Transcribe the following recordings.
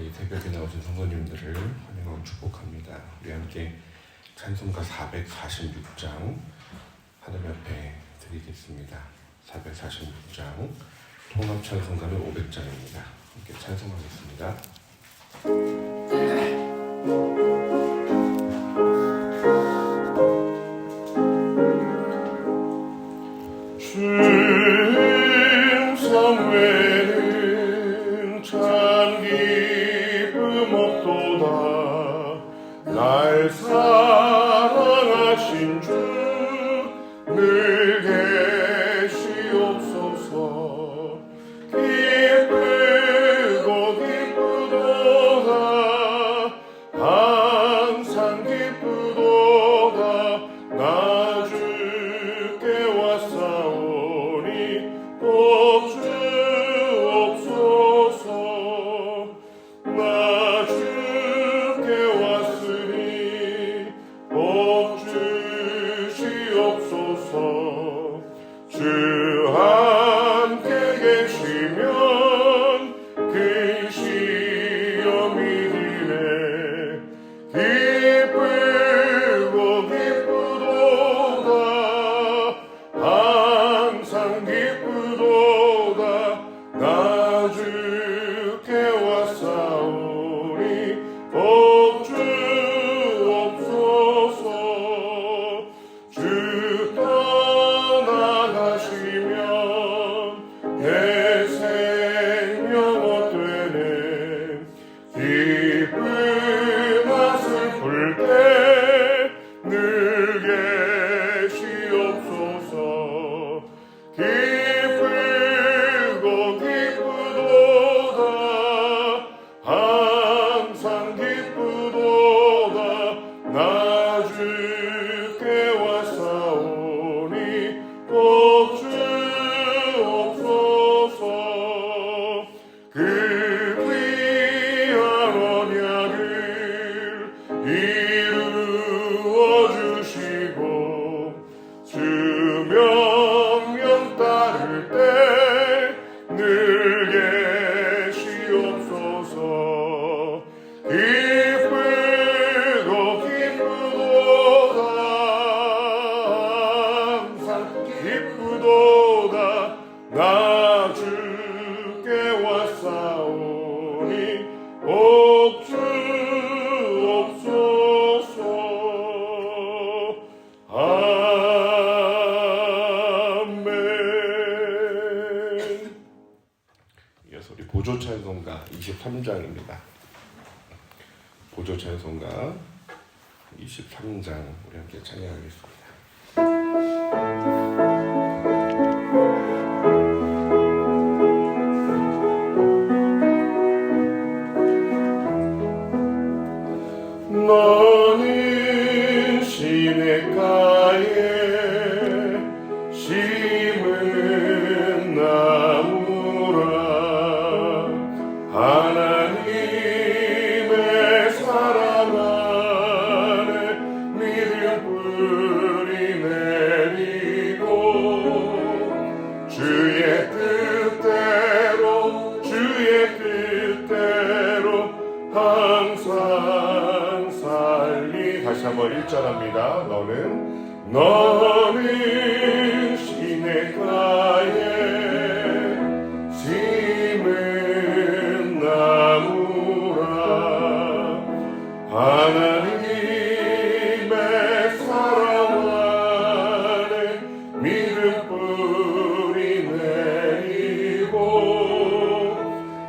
이 새벽에 나오신 성도님들을 환영하고 축복합니다. 우리 함께 찬송가 446장 하늘 앞에 드리겠습니다. 446장 통합 찬송가는 500장입니다. 함께 찬송하겠습니다. 외에는 참 기쁨 없도다. 날 사랑하신 주 늘 계시옵소서. 기쁘고 기쁘도다. 항상 기쁘도다. 나 주께 왔사오니 꼭 주옵소서. 나 주께 왔으니 복 주시옵소서. 주 함께 계시면 그 시험이 되네. 기쁘고 기쁘도다. 항상 기쁘도다. 나 주께 왔사오니 복 주옵소서. 주 떠나가시면 내 생명 헛되네. 기쁘나 슬플 때 늘 계시옵소서. 기쁘고 기쁘도다. 항상 기쁘도다. 나 주께 왔사오니 꼭 주옵소서. 그 귀한 언약을 이루어 주시고 주 명령 따를 때 늘 계시옵소서. 기쁘고 기쁘도다. 항상 기쁘도다. 나 주께 왔사오니 복 주옵소서. 아멘. 이어서 우리 보조 찬송가 23장입니다. 보조 찬송가 23장 우리 함께 찬양하겠습니다. 너는 시냇가에 심은 나무라. 하나님의 사랑 안에 믿음 뿌리 내리고 주의 뜻대로 항상 살리. 다시 한번 1절합니다. 너는 시냇가에 심은 나무라. 하나님의 사랑 안에 믿음 뿌리 내리고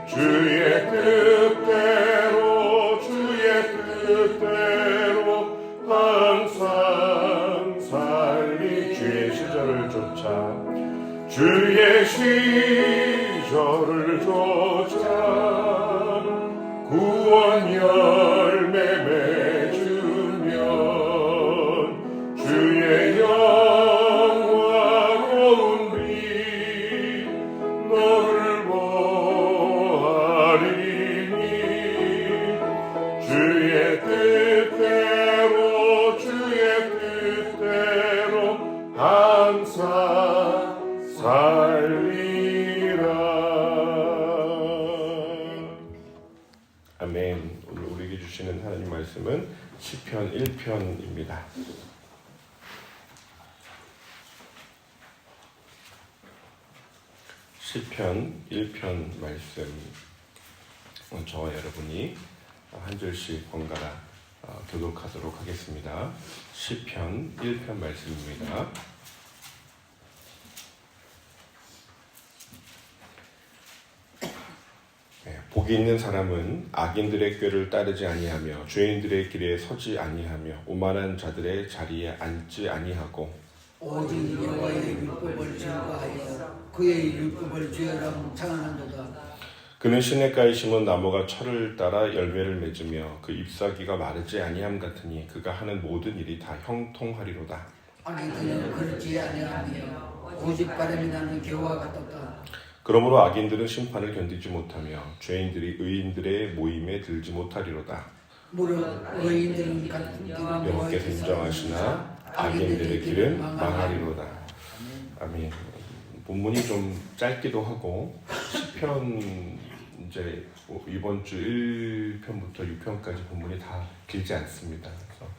주의 뜻대로 항상 살리. 주의 시절을 쫓아 아멘. 오늘 우리에게 주시는 하나님 말씀은 시편 1편입니다. 시편 1편 말씀, 저와 여러분이 한 절씩 번갈아 교독하도록 하겠습니다. 시편 1편 말씀입니다. 복이 있는 사람은 악인들의 꾀를 따르지 아니하며 죄인들의 길에 서지 아니하며 오만한 자들의 자리에 앉지 아니하고 오직 여호와의 율법을 즐거하여 그의 율법을 죄랑 창하는도다. 그는 시냇가에 심은 나무가 철을 따라 열매를 맺으며 그 잎사귀가 마르지 아니함 같으니 그가 하는 모든 일이 다 형통하리로다. 악인들은 그렇지 아니하며 오직 바람이 나는 겨와 같았다. 그러므로 악인들은 심판을 견디지 못하며 죄인들이 의인들의 모임에 들지 못하리로다. 무릇 의인들은 같은 길을 여호와께서 인정하시나 악인들의 길은 망하리로다. 아멘. 본문이 좀 짧기도 하고 시편 이제 이번 주 1편부터 6편까지 본문이 다 길지 않습니다. 그래서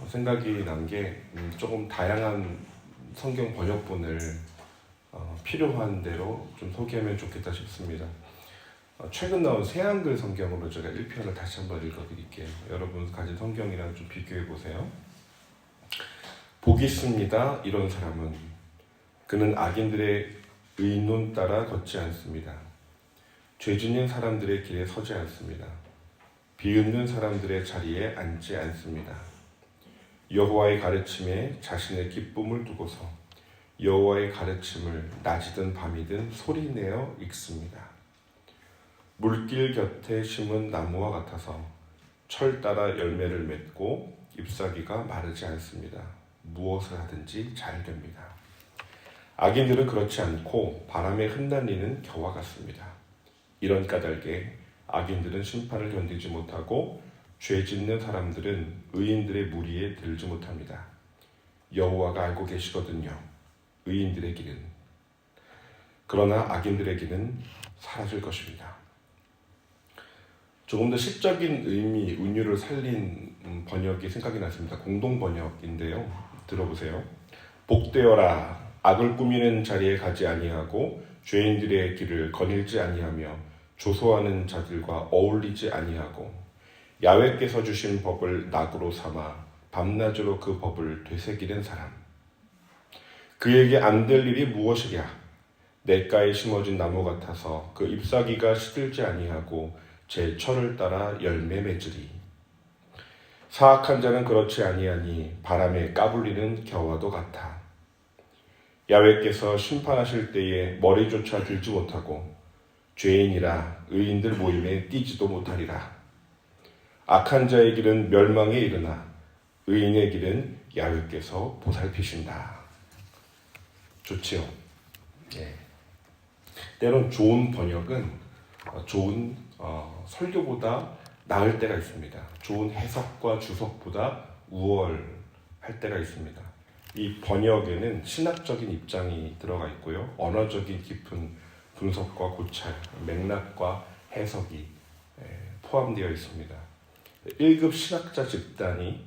생각이 난 게 조금 다양한 성경 번역본을 필요한 대로 좀 소개하면 좋겠다 싶습니다. 최근 나온 새한글 성경으로 제가 1편을 다시 한번 읽어드릴게요. 여러분 가진 성경이랑 좀 비교해 보세요. 복이 있습니다. 이런 사람은 그는 악인들의 의논 따라 걷지 않습니다. 죄 짓는 사람들의 길에 서지 않습니다. 비웃는 사람들의 자리에 앉지 않습니다. 여호와의 가르침에 자신의 기쁨을 두고서 여호와의 가르침을 낮이든 밤이든 소리내어 읽습니다. 물길 곁에 심은 나무와 같아서 철 따라 열매를 맺고 잎사귀가 마르지 않습니다. 무엇을 하든지 잘 됩니다. 악인들은 그렇지 않고 바람에 흩날리는 겨와 같습니다. 이런 까닭에 악인들은 심판을 견디지 못하고 죄 짓는 사람들은 의인들의 무리에 들지 못합니다. 여호와가 알고 계시거든요. 의인들의 길은. 그러나 악인들의 길은 사라질 것입니다. 조금 더 시적인 의미, 은유를 살린 번역이 생각이 났습니다. 공동 번역인데요. 들어보세요. 복되어라. 악을 꾸미는 자리에 가지 아니하고 죄인들의 길을 거닐지 아니하며 조소하는 자들과 어울리지 아니하고 야훼께서 주신 법을 낙으로 삼아 밤낮으로 그 법을 되새기는 사람. 그에게 안 될 일이 무엇이랴? 냇가에 심어진 나무 같아서 그 잎사귀가 시들지 아니하고 제 철을 따라 열매 맺으리. 사악한 자는 그렇지 아니하니 바람에 까불리는 겨와도 같아. 야훼께서 심판하실 때에 머리조차 들지 못하고 죄인이라 의인들 모임에 뛰지도 못하리라. 악한 자의 길은 멸망에 이르나 의인의 길은 야훼께서 보살피신다. 좋지요. 예. 때론 좋은 번역은 좋은 설교보다 나을 때가 있습니다. 좋은 해석과 주석보다 우월할 때가 있습니다. 이 번역에는 신학적인 입장이 들어가 있고요. 언어적인 깊은 분석과 고찰, 맥락과 해석이 포함되어 있습니다. 1급 신학자 집단이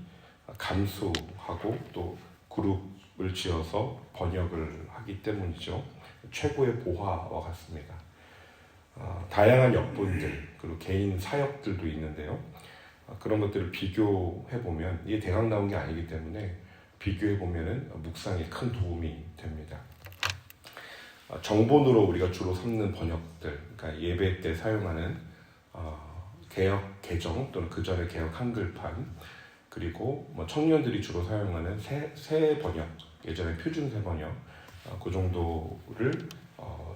감수하고 또 그룹을 지어서 번역을 하기 때문이죠. 최고의 보화와 같습니다. 다양한 역본들 그리고 개인 사역들도 있는데요. 그런 것들을 비교해보면 이게 대강 나온 게 아니기 때문에 비교해보면 묵상에 큰 도움이 됩니다. 정본으로 우리가 주로 삼는 번역들, 그러니까 예배 때 사용하는 개역 개정 또는 그 전에 개역 한글판, 그리고 청년들이 주로 사용하는 새 번역, 예전에 표준 새 번역, 그 정도를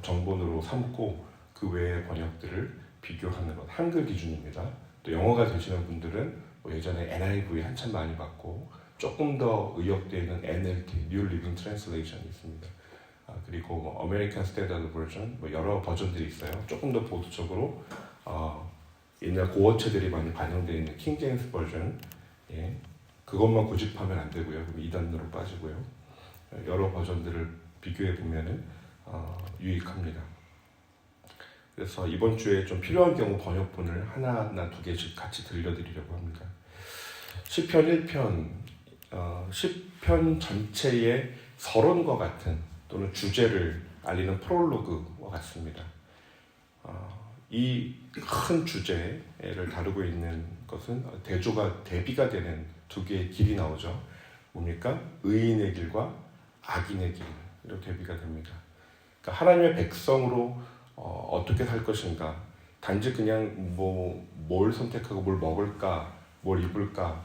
정본으로 삼고 그 외의 번역들을 비교하는 것, 한글 기준입니다. 또 영어가 되시는 분들은 예전에 NIV 한참 많이 받고 조금 더 의역되어 있는 NLT, New Living Translation이 있습니다. 그리고 American Standard Version, 여러 버전들이 있어요. 조금 더 보수적으로 옛날 고어체들이 많이 반영되어 있는 킹 제임스 버전, 예, 그것만 고집하면 안 되고요. 그럼 2단으로 빠지고요. 여러 버전들을 비교해 보면은 유익합니다. 그래서 이번 주에 좀 필요한 경우 번역본을 하나나 두 개씩 같이 들려드리려고 합니다. 시편 1편, 시편 전체의 서론과 같은 또는 주제를 알리는 프롤로그와 같습니다. 이 큰 주제를 다루고 있는 것은 대비가 되는 두 개의 길이 나오죠. 뭡니까? 의인의 길과 악인의 길로 대비가 됩니다. 그러니까 하나님의 백성으로 어떻게 살 것인가, 단지 그냥 뭘 선택하고 뭘 먹을까, 뭘 입을까,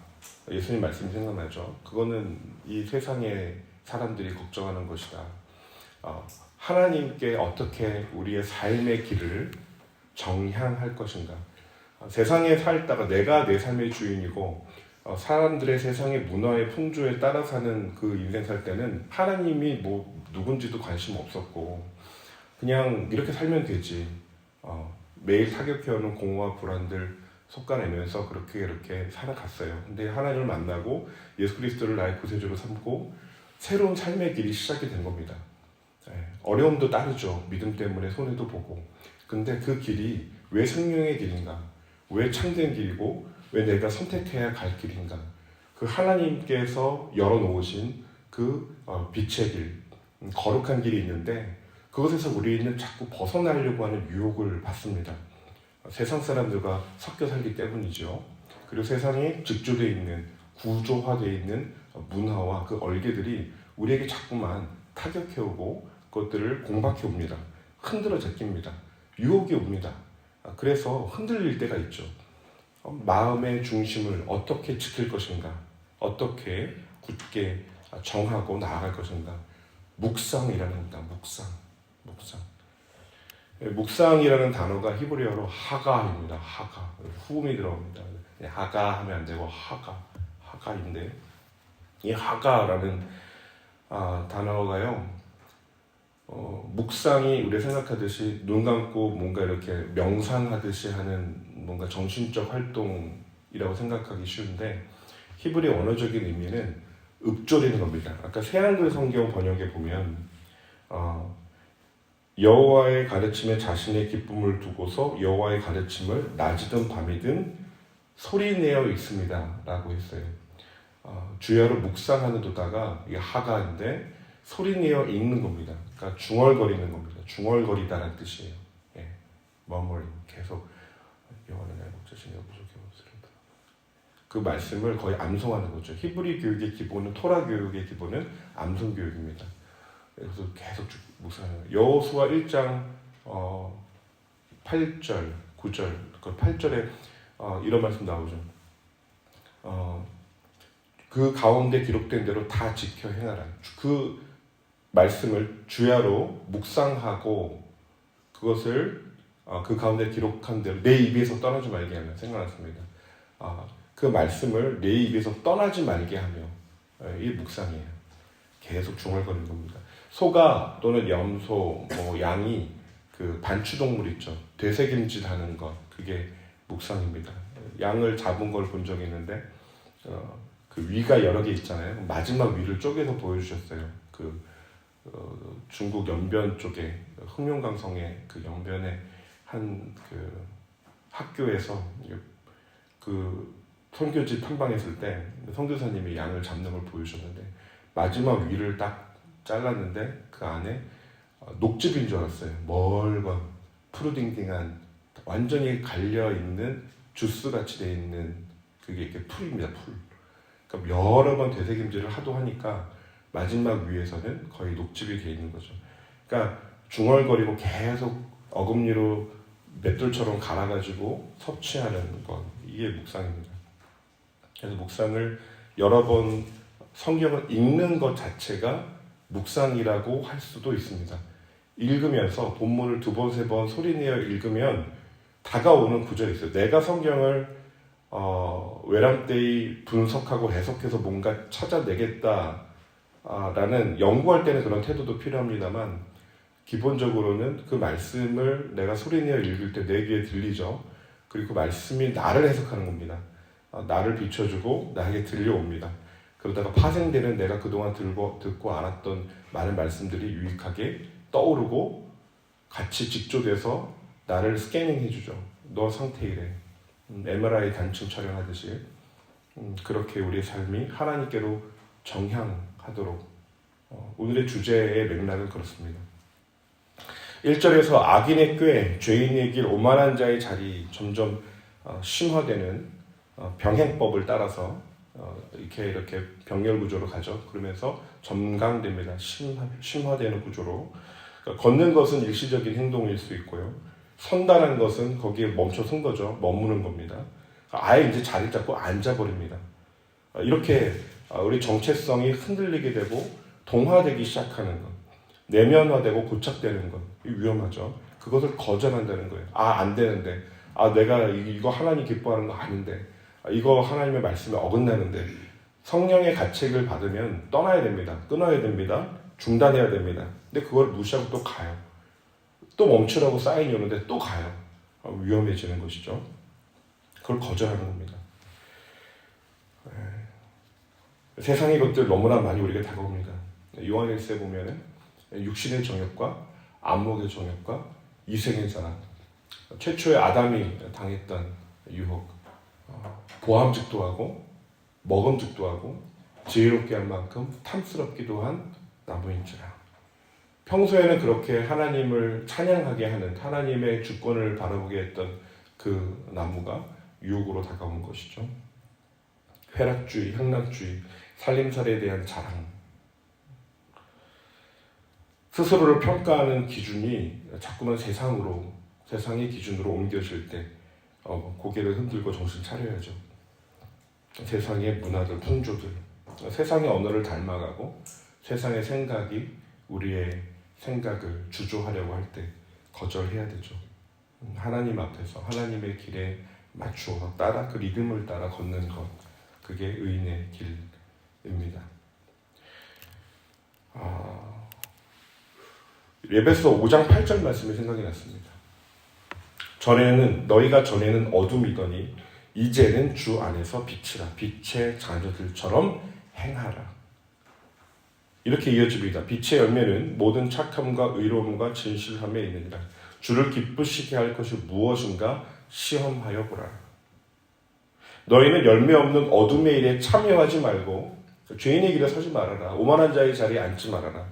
예수님 말씀이 생각나죠. 그거는 이 세상의 사람들이 걱정하는 것이다. 하나님께 어떻게 우리의 삶의 길을 정향할 것인가. 세상에 살다가 내가 내 삶의 주인이고 사람들의 세상의 문화의 풍조에 따라 사는 그 인생 살 때는 하나님이 누군지도 관심 없었고 그냥 이렇게 살면 되지. 매일 타격해오는 공허와 불안들 솎아내면서 그렇게 살아갔어요. 근데 하나님을 만나고 예수 그리스도를 나의 구세주로 삼고 새로운 삶의 길이 시작이 된 겁니다. 어려움도 따르죠. 믿음 때문에 손해도 보고. 근데 그 길이 왜 생명의 길인가? 왜 참된 길이고 왜 내가 선택해야 갈 길인가? 그 하나님께서 열어놓으신 그 빛의 길, 거룩한 길이 있는데 그것에서 우리는 자꾸 벗어나려고 하는 유혹을 받습니다. 세상 사람들과 섞여 살기 때문이죠. 그리고 세상에 직조되어 있는, 구조화되어 있는 문화와 그 얼개들이 우리에게 자꾸만 타격해오고 그것들을 공박해옵니다. 흔들어 제낍니다. 유혹이 옵니다. 그래서 흔들릴 때가 있죠. 마음의 중심을 어떻게 지킬 것인가, 어떻게 굳게 정하고 나아갈 것인가. 묵상이라는 겁니다. 묵상이라는 단어가 히브리어로 하가입니다. 하가. 후음이 들어옵니다. 하가 하면 안 되고 하가인데 이 하가라는 단어가요. 묵상이 우리가 생각하듯이 눈 감고 뭔가 이렇게 명상하듯이 하는 뭔가 정신적 활동이라고 생각하기 쉬운데 히브리 언어적인 의미는 읊조리는 겁니다. 아까 새한글 성경 번역에 보면 여호와의 가르침에 자신의 기쁨을 두고서 여호와의 가르침을 낮이든 밤이든 소리내어 있습니다 라고 했어요. 주야로 묵상하는 도다가 이게 하가인데 소리내어 읽는 겁니다. 그러니까 중얼거리는 겁니다. 중얼거리다라는 뜻이에요. 머머링, 계속 여호와는 나의 목자시니 내가 부족해 없으리로다. 그 말씀을 거의 암송하는 거죠. 히브리 교육의 기본은, 토라 교육의 기본은 암송 교육입니다. 그래서 계속 묵상하는 거예요. 여호수아 1장 8절, 9절, 그 8절에 이런 말씀 나오죠. 그 가운데 기록된 대로 다 지켜 행하라. 그 말씀을 주야로 묵상하고 그것을 그 가운데 기록한 대로 내 입에서 떠나지 말게 하며 생각났습니다. 그 말씀을 내 입에서 떠나지 말게 하며 이 묵상이에요. 계속 중얼거리는 겁니다. 소가 또는 염소, 양이 그 반추동물 있죠. 되새김질하는 것, 그게 묵상입니다. 양을 잡은 걸 본 적이 있는데 그 위가 여러 개 있잖아요. 마지막 위를 쪼개서 보여주셨어요. 중국 연변 쪽에 흑룡강성의 그 연변에 한 그 학교에서 그 선교지 탐방했을 때 선교사님이 양을 잡는 걸 보여주셨는데 마지막 위를 딱 잘랐는데 그 안에 녹즙인 줄 알았어요. 멀건 푸르딩딩한 완전히 갈려있는 주스같이 되어 있는 그게 이렇게 풀입니다. 풀. 그러니까 여러 번 되새김질을 하도 하니까 마지막 위에서는 거의 녹즙이 되어 있는 거죠. 그러니까 중얼거리고 계속 어금니로 맷돌처럼 갈아가지고 섭취하는 것, 이게 묵상입니다. 그래서 묵상을 여러 번 성경을 읽는 것 자체가 묵상이라고 할 수도 있습니다. 읽으면서 본문을 2번, 3번 소리내어 읽으면 다가오는 구절이 있어요. 내가 성경을 외람되이 분석하고 해석해서 뭔가 찾아내겠다 라는 연구할 때는 그런 태도도 필요합니다만 기본적으로는 그 말씀을 내가 소리내어 읽을 때 내 귀에 들리죠. 그리고 그 말씀이 나를 해석하는 겁니다. 나를 비춰주고 나에게 들려옵니다. 그러다가 파생되는 내가 그동안 듣고 알았던 많은 말씀들이 유익하게 떠오르고 같이 직조돼서 나를 스캐닝 해주죠. 너 상태 이래. MRI 단층 촬영하듯이 그렇게 우리의 삶이 하나님께로 정향하도록 오늘의 주제의 맥락은 그렇습니다. 1절에서 악인의 꾀, 죄인의 길, 오만한 자의 자리 점점 심화되는 병행법을 따라서 이렇게 병렬 구조로 가죠. 그러면서 점강됩니다. 심화되는 구조로. 그러니까 걷는 것은 일시적인 행동일 수 있고요. 선다는 것은 거기에 멈춰 선 거죠. 머무는 겁니다. 아예 이제 자리 잡고 앉아버립니다. 이렇게 우리 정체성이 흔들리게 되고 동화되기 시작하는 것, 내면화되고 고착되는 것, 위험하죠. 그것을 거절한다는 거예요. 안 되는데, 내가 이거 하나님 기뻐하는 거 아닌데, 이거 하나님의 말씀에 어긋나는데, 성령의 가책을 받으면 떠나야 됩니다. 끊어야 됩니다. 중단해야 됩니다. 근데 그걸 무시하고 또 가요. 또 멈추라고 사인이 오는데 또 가요. 위험해지는 것이죠. 그걸 거절하는 겁니다. 세상의 것들 너무나 많이 우리에게 다가옵니다. 요한일서에 보면은 육신의 정욕과 안목의 정욕과 이생의 자랑, 최초의 아담이 당했던 유혹, 보암직도 하고 먹음직도 하고 지혜롭게 한 만큼 탐스럽기도 한 나무인지라. 평소에는 그렇게 하나님을 찬양하게 하는, 하나님의 주권을 바라보게 했던 그 나무가 유혹으로 다가온 것이죠. 쾌락주의, 향락주의, 살림살이에 대한 자랑, 스스로를 평가하는 기준이 자꾸만 세상의 기준으로 옮겨질 때 고개를 흔들고 정신 차려야죠. 세상의 문화들, 풍조들, 세상의 언어를 닮아가고 세상의 생각이 우리의 생각을 주조하려고 할 때 거절해야 되죠. 하나님 앞에서 하나님의 길에 맞추어서 따라 그 리듬을 따라 걷는 것, 그게 의인의 길입니다. 에베소 5장 8절 말씀이 생각이 났습니다. 너희가 전에는 어둠이더니 이제는 주 안에서 빛이라. 빛의 자녀들처럼 행하라. 이렇게 이어집니다. 빛의 열매는 모든 착함과 의로움과 진실함에 있느니라. 주를 기쁘시게 할 것이 무엇인가 시험하여 보라. 너희는 열매 없는 어둠의 일에 참여하지 말고 죄인의 길에 서지 말아라. 오만한 자의 자리에 앉지 말아라.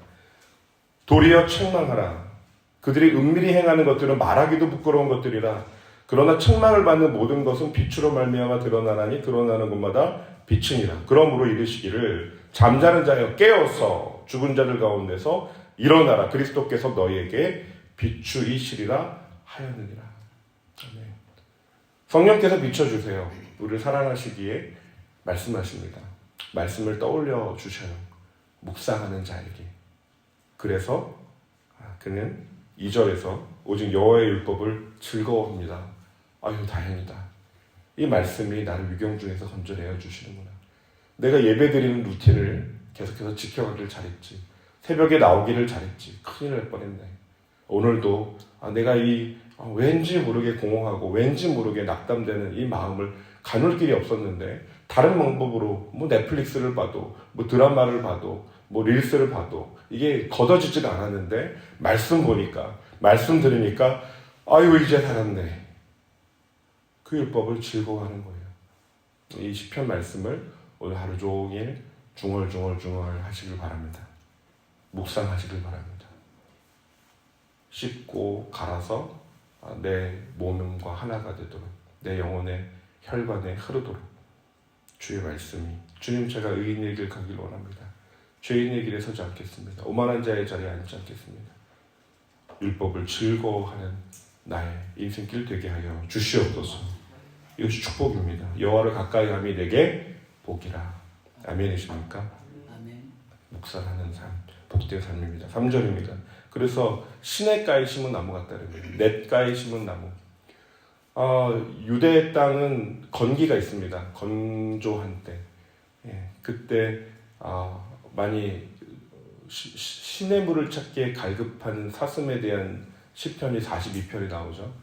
도리어 책망하라. 그들이 은밀히 행하는 것들은 말하기도 부끄러운 것들이라. 그러나 책망을 받는 모든 것은 빛으로 말미암아 드러나나니 드러나는 곳마다 빛이니라. 그러므로 이르시기를 잠자는 자여 깨어서 죽은 자들 가운데서 일어나라. 그리스도께서 너희에게 비추이시리라 하였느니라. 아멘. 성령께서 비춰주세요. 우리를 사랑하시기에 말씀하십니다. 말씀을 떠올려 주셔요. 묵상하는 자에게. 그래서 그는 2절에서 오직 여호와의 율법을 즐거워합니다. 아유 다행이다. 이 말씀이 나를 위경 중에서 건져내어 주시는구나. 내가 예배드리는 루틴을 계속해서 지켜가기를 잘했지. 새벽에 나오기를 잘했지. 큰일 날 뻔했네. 오늘도 내가 왠지 모르게 공허하고 왠지 모르게 낙담되는 이 마음을 가눌 길이 없었는데 다른 방법으로 넷플릭스를 봐도 드라마를 봐도 릴스를 봐도 이게 걷어지지가 않았는데 말씀 보니까 말씀 들으니까 아유 이제 살았네. 그 율법을 즐거워하는 거예요. 이 시편 말씀을 오늘 하루 종일 중얼중얼 하시길 바랍니다. 묵상하시길 바랍니다. 씹고 갈아서 내 몸과 하나가 되도록 내 영혼의 혈관에 흐르도록 주의 말씀이 주님 제가 의인의 길 가길 원합니다. 죄인의 길에 서지 않겠습니다. 오만한 자의 자리에 앉지 않겠습니다. 율법을 즐거워하는 나의 인생길 되게 하여 주시옵소서. 이것이 축복입니다. 여호와를 가까이함이 내게 복이라. 아멘이십니까? 아멘. 묵상하는 삶, 복된 삶입니다. 3절입니다. 그래서 시냇가에 심은 나무 같다는 거예요. 냇가에 심은 나무. 유대 땅은 건기가 있습니다. 건조한 때. 그때 많이 시냇물을 찾기에 갈급한 사슴에 대한 시편이 42편이 나오죠.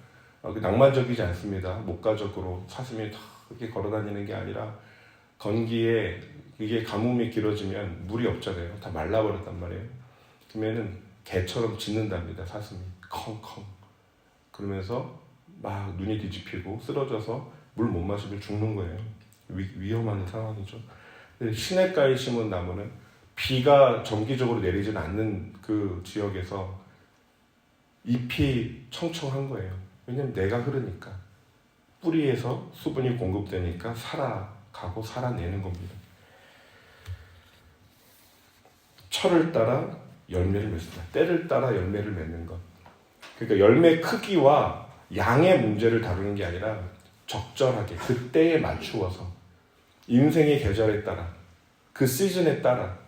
낭만적이지 않습니다. 목가적으로 사슴이 이렇게 걸어다니는 게 아니라 건기에 이게 가뭄이 길어지면 물이 없잖아요. 다 말라버렸단 말이에요. 그러면은 개처럼 짖는답니다. 사슴이 컹컹. 그러면서 막 눈이 뒤집히고 쓰러져서 물 못 마시면 죽는 거예요. 위험한 상황이죠. 근데 시냇가에 심은 나무는 비가 정기적으로 내리진 않는 그 지역에서 잎이 청청한 거예요. 왜냐면 내가 흐르니까. 뿌리에서 수분이 공급되니까 살아가고 살아내는 겁니다. 철을 따라 열매를 맺습니다. 때를 따라 열매를 맺는 것. 그러니까 열매 크기와 양의 문제를 다루는 게 아니라 적절하게 그때에 맞추어서 인생의 계절에 따라 그 시즌에 따라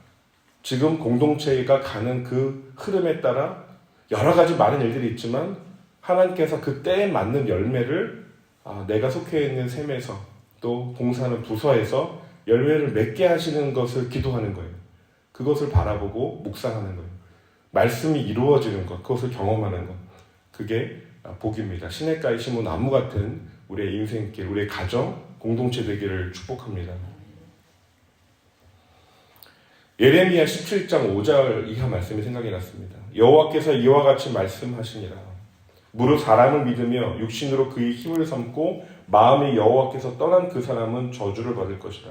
지금 공동체가 가는 그 흐름에 따라 여러 가지 많은 일들이 있지만 하나님께서 그 때에 맞는 열매를 내가 속해 있는 셈에서 또 봉사하는 부서에서 열매를 맺게 하시는 것을 기도하는 거예요. 그것을 바라보고 묵상하는 거예요. 말씀이 이루어지는 것, 그것을 경험하는 것. 그게 복입니다. 시냇가에 심은 나무 같은 우리의 인생길, 우리의 가정, 공동체 되기를 축복합니다. 예레미야 17장 5절 이하 말씀이 생각이 났습니다. 여호와께서 이와 같이 말씀하시니라. 무릇 사람을 믿으며 육신으로 그의 힘을 삼고 마음이 여호와께서 떠난 그 사람은 저주를 받을 것이다.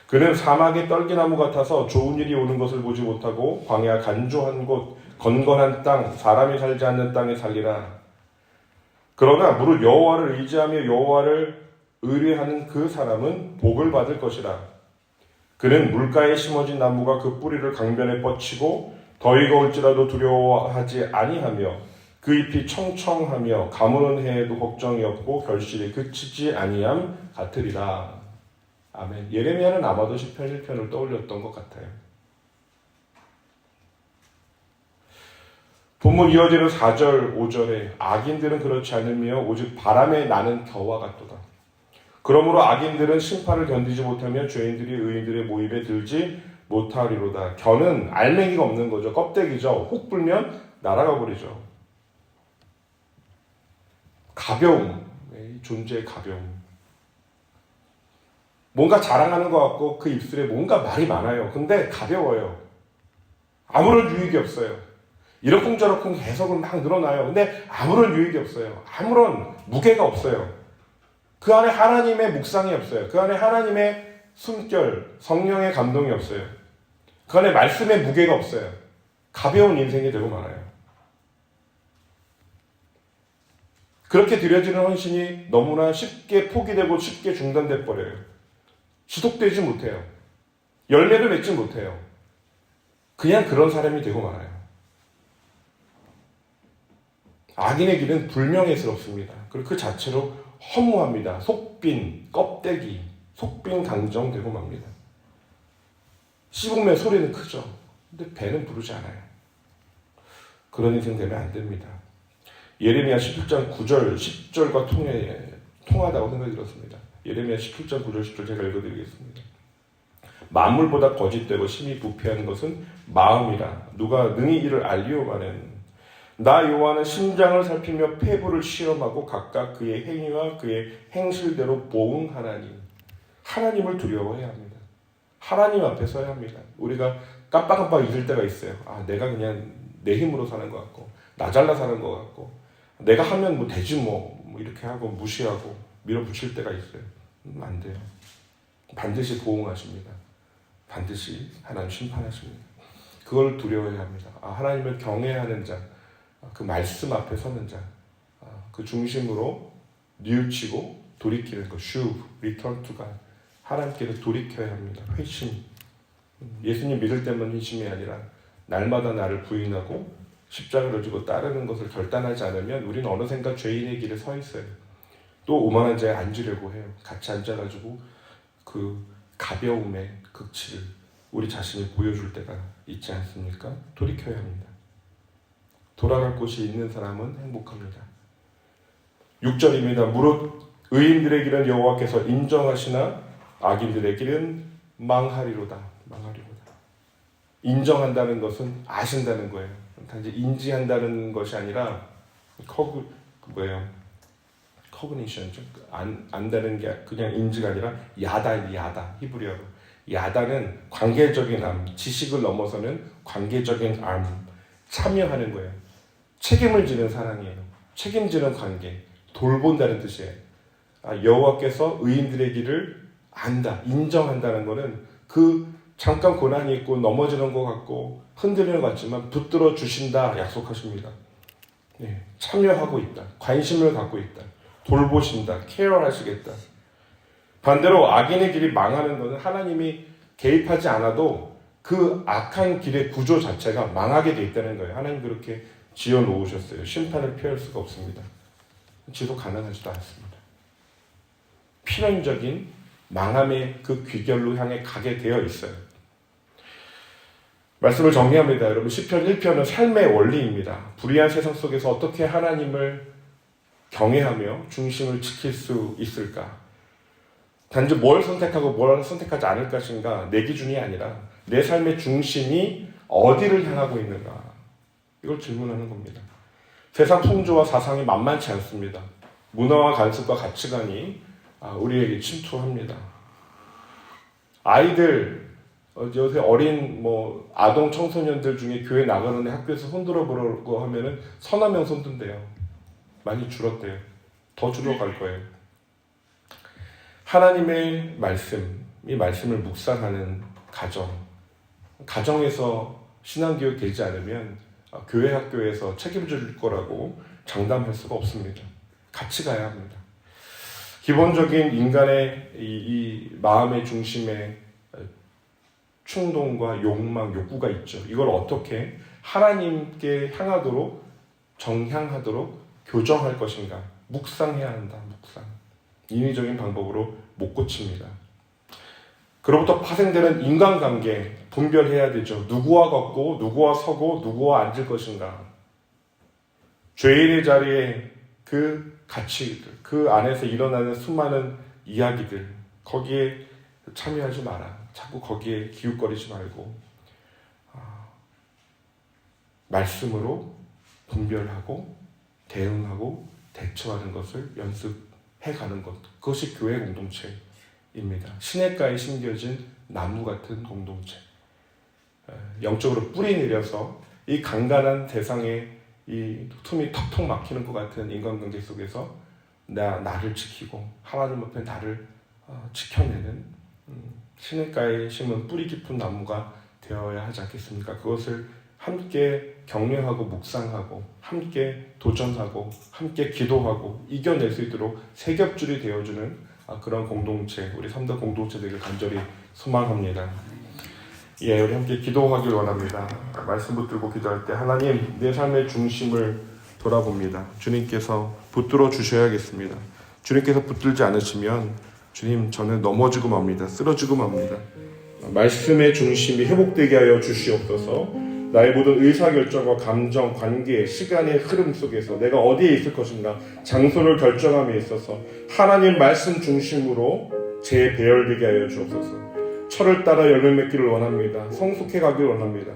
그는 사막의 떨기나무 같아서 좋은 일이 오는 것을 보지 못하고 광야 간조한 곳 건건한 땅 사람이 살지 않는 땅에 살리라. 그러나 무릇 여호와를 의지하며 여호와를 의뢰하는 그 사람은 복을 받을 것이라. 그는 물가에 심어진 나무가 그 뿌리를 강변에 뻗치고 더위가 올지라도 두려워하지 아니하며 그 잎이 청청하며 가무는 해에도 걱정이 없고 결실이 그치지 아니함 같으리라. 아멘. 예레미야는 아마도 시편 1편을 떠올렸던 것 같아요. 본문 이어지는 4절 5절에 악인들은 그렇지 않으며 오직 바람에 나는 겨와 같도다. 그러므로 악인들은 심판을 견디지 못하며 죄인들이 의인들의 모임에 들지 못하리로다. 겨는 알맹이가 없는 거죠. 껍데기죠. 혹 불면 날아가 버리죠. 가벼움, 존재의 가벼움. 뭔가 자랑하는 것 같고 그 입술에 뭔가 말이 많아요. 근데 가벼워요. 아무런 유익이 없어요. 이러쿵저러쿵 해석은 막 늘어나요. 근데 아무런 유익이 없어요. 아무런 무게가 없어요. 그 안에 하나님의 묵상이 없어요. 그 안에 하나님의 숨결, 성령의 감동이 없어요. 그 안에 말씀의 무게가 없어요. 가벼운 인생이 되고 말아요. 그렇게 드려지는 헌신이 너무나 쉽게 포기되고 쉽게 중단돼 버려요. 지속되지 못해요. 열매를 맺지 못해요. 그냥 그런 사람이 되고 말아요. 악인의 길은 불명예스럽습니다. 그리고 그 자체로 허무합니다. 속빈, 껍데기, 속빈 강정되고 맙니다. 씹으면 소리는 크죠. 근데 배는 부르지 않아요. 그런 인생 되면 안 됩니다. 예레미야 17장 9절, 10절과 통하다고 생각이 들었습니다. 예레미야 17장 9절, 10절 제가 읽어드리겠습니다. 만물보다 거짓되고 심히 부패하는 것은 마음이라. 누가 능히 이를 알리오마는. 나 여호와는 심장을 살피며 폐부를 시험하고 각각 그의 행위와 그의 행실대로 보응 하나님. 하나님을 두려워해야 합니다. 하나님 앞에 서야 합니다. 우리가 깜빡깜빡 잊을 때가 있어요. 내가 그냥 내 힘으로 사는 것 같고 나 잘나 사는 것 같고 내가 하면 뭐 되지 뭐 이렇게 하고 무시하고 밀어붙일 때가 있어요. 안 돼요. 반드시 보응하십니다. 반드시 하나님 심판하십니다. 그걸 두려워해야 합니다. 하나님을 경외하는 자, 그 말씀 앞에 서는 자, 그 중심으로 뉘우치고 돌이키는 것, return to God. 하나님께로 돌이켜야 합니다. 회심. 예수님 믿을 때만 회심이 아니라 날마다 나를 부인하고 십자가를 지고 따르는 것을 결단하지 않으면 우리는 어느샌가 죄인의 길에 서 있어요. 또 오만한 자에 앉으려고 해요. 같이 앉아가지고 그 가벼움의 극치를 우리 자신이 보여줄 때가 있지 않습니까? 돌이켜야 합니다. 돌아갈 곳이 있는 사람은 행복합니다. 6절입니다. 무릇 의인들의 길은 여호와께서 인정하시나 악인들의 길은 망하리로다. 망하리로다. 인정한다는 것은 아신다는 거예요. 단지 인지한다는 것이 아니라 cognition죠. 안다는 게 그냥 인지가 아니라 야다. 히브리어로. 야다는 관계적인 암, 지식을 넘어서는 관계적인 암, 참여하는 거예요. 책임을 지는 사랑이에요. 책임지는 관계, 돌본다는 뜻이에요. 여호와께서 의인들의 길을 안다, 인정한다는 것은 그 잠깐 고난이 있고 넘어지는 것 같고 흔들리는 것 같지만 붙들어 주신다 약속하십니다. 네, 참여하고 있다, 관심을 갖고 있다, 돌보신다, 케어하시겠다. 반대로 악인의 길이 망하는 것은 하나님이 개입하지 않아도 그 악한 길의 구조 자체가 망하게 돼 있다는 거예요. 하나님 그렇게 지어 놓으셨어요. 심판을 피할 수가 없습니다. 지속 가능하지도 않습니다. 필연적인 망함의 그 귀결로 향해 가게 되어 있어요. 말씀을 정리합니다. 여러분, 시편 1편은 삶의 원리입니다. 불의한 세상 속에서 어떻게 하나님을 경외하며 중심을 지킬 수 있을까? 단지 뭘 선택하고 뭘 선택하지 않을 것인가, 내 기준이 아니라 내 삶의 중심이 어디를 향하고 있는가, 이걸 질문하는 겁니다. 세상 풍조와 사상이 만만치 않습니다. 문화와 관습과 가치관이 우리에게 침투합니다. 아이들, 요새 어린 아동 청소년들 중에 교회 나가는 애 학교에서 손들어 보라고 하면은 서너 명 손든대요. 많이 줄었대요. 더 줄어갈 거예요. 하나님의 말씀이 말씀을 묵상하는 가정에서 신앙교육 되지 않으면 교회 학교에서 책임질 거라고 장담할 수가 없습니다. 같이 가야 합니다. 기본적인 인간의 이 마음의 중심에 충동과 욕망, 욕구가 있죠. 이걸 어떻게 하나님께 향하도록, 정향하도록 교정할 것인가? 묵상해야 한다. 묵상. 인위적인 방법으로 못 고칩니다. 그로부터 파생되는 인간관계 분별해야 되죠. 누구와 걷고 누구와 서고 누구와 앉을 것인가. 죄인의 자리에 그 가치들, 그 안에서 일어나는 수많은 이야기들, 거기에 참여하지 마라. 자꾸 거기에 기웃거리지 말고 말씀으로 분별하고 대응하고 대처하는 것을 연습해가는 것, 그것이 교회 공동체입니다. 시냇가에 심겨진 나무 같은 공동체, 영적으로 뿌리 내려서 이 강간한 세상에 이 틈이 턱턱 막히는 것 같은 인간관계 속에서 나를 지키고 하나님 앞에 나를 지켜내는 시냇가에 심은 뿌리 깊은 나무가 되어야 하지 않겠습니까? 그것을 함께 격려하고 묵상하고 함께 도전하고 함께 기도하고 이겨낼 수 있도록 세겹줄이 되어주는 그런 공동체, 우리 삼덕 공동체 되길 간절히 소망합니다. 예, 우리 함께 기도하길 원합니다. 말씀 붙들고 기도할 때 하나님, 내 삶의 중심을 돌아봅니다. 주님께서 붙들어 주셔야겠습니다. 주님께서 붙들지 않으시면 주님, 저는 넘어지고 맙니다. 쓰러지고 맙니다. 말씀의 중심이 회복되게 하여 주시옵소서. 나의 모든 의사결정과 감정, 관계, 시간의 흐름 속에서 내가 어디에 있을 것인가, 장소를 결정함에 있어서 하나님 말씀 중심으로 재배열되게 하여 주옵소서. 철을 따라 열매 맺기를 원합니다. 성숙해 가기를 원합니다.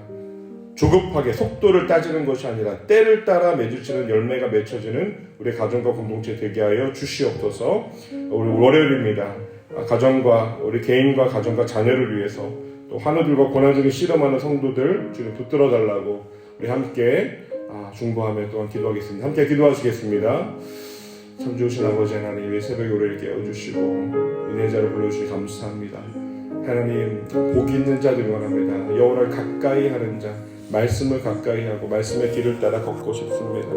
조급하게 속도를 따지는 것이 아니라 때를 따라 맺어지는 열매가 맺혀지는 우리 가정과 공동체 되게 하여 주시옵소서. 우리 월요일입니다. 가정과 우리 개인과 가정과 자녀를 위해서 또 환우들과 고난중에 씨름하는 성도들 주님 붙들어 달라고 우리 함께 중보하며 또한 기도하겠습니다. 함께 기도하시겠습니다. 참 좋으신 아버지 하나님, 이 새벽에 우리를 깨워주시고 은혜자를 불러주시니 감사합니다. 하나님, 복이 있는 자들을 원합니다. 여호와를 가까이 하는 자, 말씀을 가까이 하고 말씀의 길을 따라 걷고 싶습니다.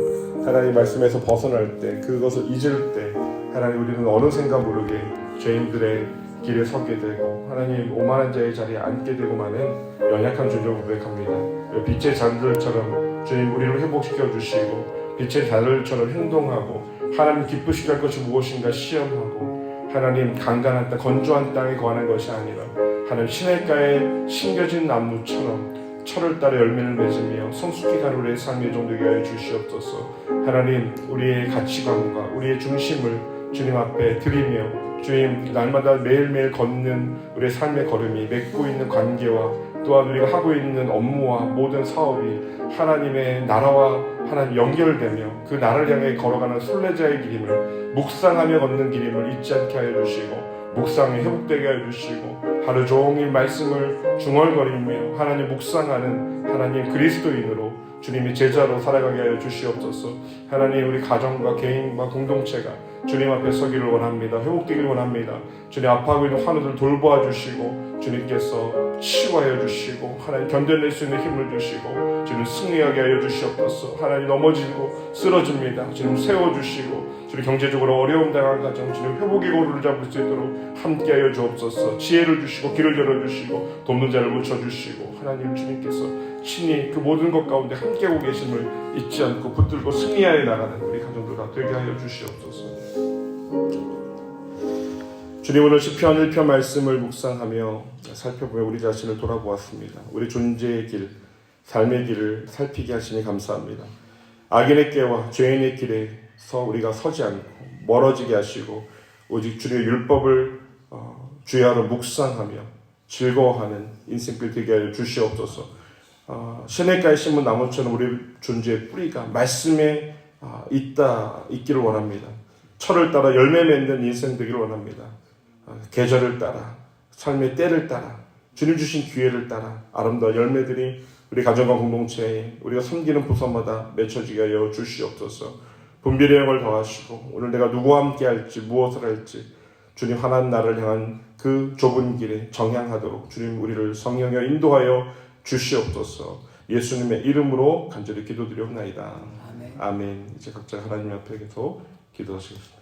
하나님, 말씀에서 벗어날 때, 그것을 잊을 때 하나님, 우리는 어느 생각 모르게 죄인들의 길에 서게 되고 하나님, 오만한 자의 자리에 앉게 되고 마는 연약한 존재를 고백합니다. 빛의 자들처럼 주님 우리를 회복시켜 주시고 빛의 자들처럼 행동하고 하나님 기쁘시게 할 것이 무엇인가 시험하고 하나님, 강간한 땅, 건조한 땅에 거하는 것이 아니라 하나님, 시냇가에 심겨진 나무처럼 철을 따라 열매를 맺으며 성숙히 가는 우리의 삶의 종되게 하여 주시옵소서. 하나님, 우리의 가치관과 우리의 중심을 주님 앞에 드리며 주님, 날마다 매일매일 걷는 우리의 삶의 걸음이 맺고 있는 관계와 또한 우리가 하고 있는 업무와 모든 사업이 하나님의 나라와 하나님 연결되며 그 나라를 향해 걸어가는 순례자의 길임을 묵상하며 걷는 길임을 잊지 않게 하여 주시고 묵상이 회복되게 하여 주시고 하루 종일 말씀을 중얼거리며 하나님 묵상하는 하나님 그리스도인으로 주님이 제자로 살아가게 하여 주시옵소서. 하나님 우리 가정과 개인과 공동체가 주님 앞에 서기를 원합니다. 회복되기를 원합니다. 주님 아파하고 있는 환우들 돌보아 주시고 주님께서 치유하여 주시고 하나님 견뎌낼 수 있는 힘을 주시고 주님 승리하게 하여 주시옵소서. 하나님 넘어지고 쓰러집니다. 주님 세워주시고 주님 경제적으로 어려움 당한 가정 주님 회복의 고루를 잡을 수 있도록 함께하여 주옵소서. 지혜를 주시고 길을 열어주시고 돕는 자를 붙여주시고 하나님 주님께서 친히 그 모든 것 가운데 함께하고 계심을 잊지 않고 붙들고 승리하여 나가는 우리 가정들 다 되게 하여 주시옵소서. 주님 오늘 시편 1편 말씀을 묵상하며 살펴보며 우리 자신을 돌아보았습니다. 우리 존재의 길, 삶의 길을 살피게 하시니 감사합니다. 악인의 꾀와 죄인의 길에서 우리가 서지 않고 멀어지게 하시고 오직 주님의 율법을 주야로 묵상하며 즐거워하는 인생길 되게 하여 주시옵소서. 시냇가에 심은 나무처럼 우리 존재의 뿌리가 말씀에 있기를 원합니다. 철을 따라 열매 맺는 인생 되기를 원합니다. 계절을 따라 삶의 때를 따라 주님 주신 기회를 따라 아름다운 열매들이 우리 가정과 공동체에 우리가 섬기는 부서마다 맺혀지게 하여 주시옵소서. 분별의 영을 더하시고 오늘 내가 누구와 함께 할지 무엇을 할지 주님 하나님 나를 향한 그 좁은 길에 정향하도록 주님 우리를 성령여 인도하여 주시옵소서. 예수님의 이름으로 간절히 기도드리옵나이다. 아멘. 이제 각자 하나님 앞에 계속 기도하시겠습니다.